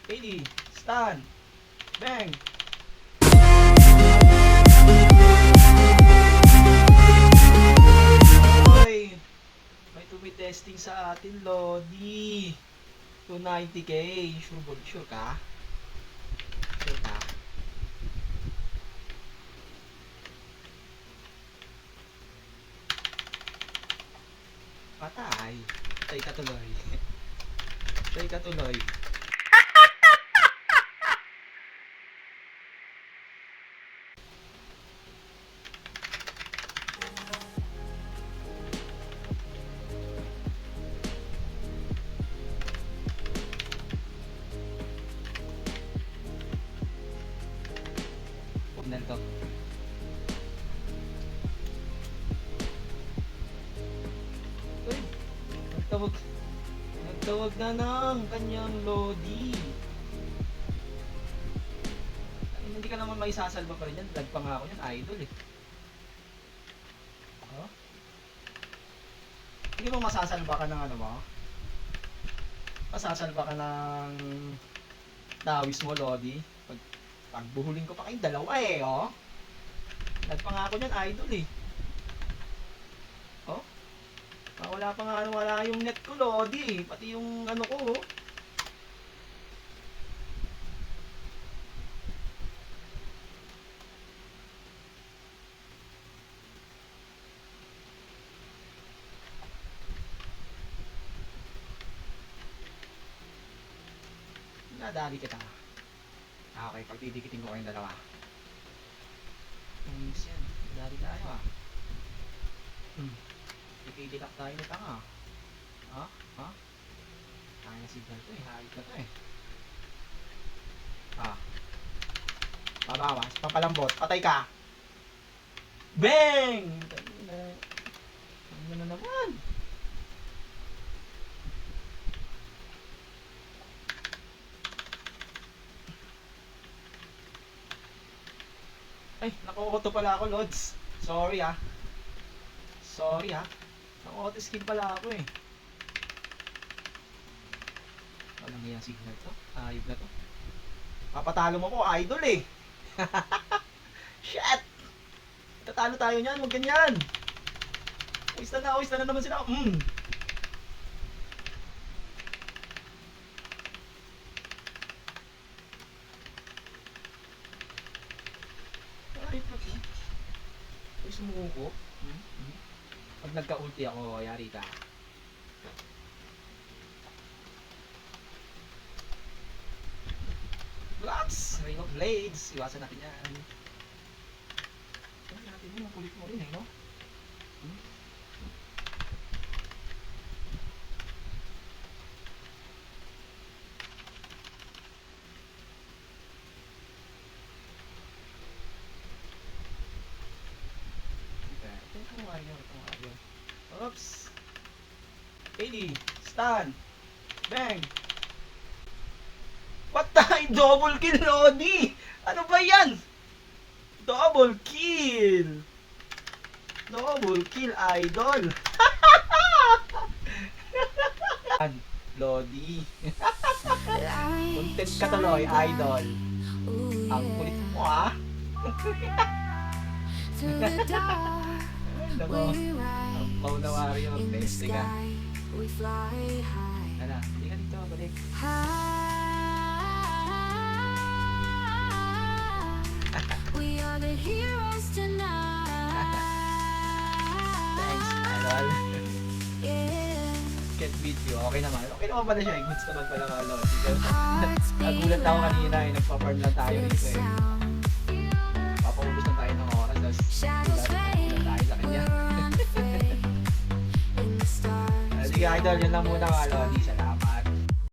KD, Stan, Bang. Oy, may testing sa atin, Lodi. 290k. Sure ka? Sure ka? Patay. Patay ka tuloy. Patay ka tuloy. Signal to. Uy, nagtawag na ng kanyang Lodi. Hindi ka naman maisasalba pa rin yan. Vlog pa nga ako yan, idol eh. Oh? Hindi mo masasalba ka ng ano mo? Masasalba ka ng dawis mo, Lodi. Pagbuhulin ko pa kayong dalawa eh, oh. Nagpangako niyan, idol eh. Oh? Wala pa nga ano, wala yung net ko, Lodi eh. Pati yung ano ko, oh. Nadali kita. Okay, pagdidikitin ko kayong dalawa. Yes yan. Nadali tayo ah. Ikidikap tayo na tanga. Ha? Ha? Kaya signal to eh. Halit na to eh. Ha? Pabawas. Papalambot. Patay ka. Bang! Ano na naman? Ay, naka-auto pala ako, Lods. Sorry ah. Sorry ah. Naka-auto skip pala ako eh. Walang nga signal to. Ayub na to. Papatalo mo ko, idol eh. Shit! Tatalo tayo niyan, huwag ganyan. Uwis na naman sila. Ay, sumuko. Pag nagka-ulti ako, yari ka. Blocks! Ring of Blades. Iwasan natin yan. Iwasan natin yun. Ang kulit mo rin eh, no? Oops. KD, Stan, Bang. Patay! Double kill, Lodi! Ano ba yan? Double kill! Double kill, idol! Lodi. Content ka tuloy, idol. Ang kulit mo, ah. Nako. Ang na warrior, beste ka. Hala, hindi ka dito, balik. We are the heroes tonight. Thanks, idol. Yeah. Can't beat you. Okay naman. Okay naman pala siya. Goods naman pala ka, Lord. Nagulat ako kanina eh. Nagpa-farm lang tayo dito eh. Papaubos lang tayo ng oras. Tapos nagulat tayo sa kanya. Sige, idol. Yun lang muna ka, Lord.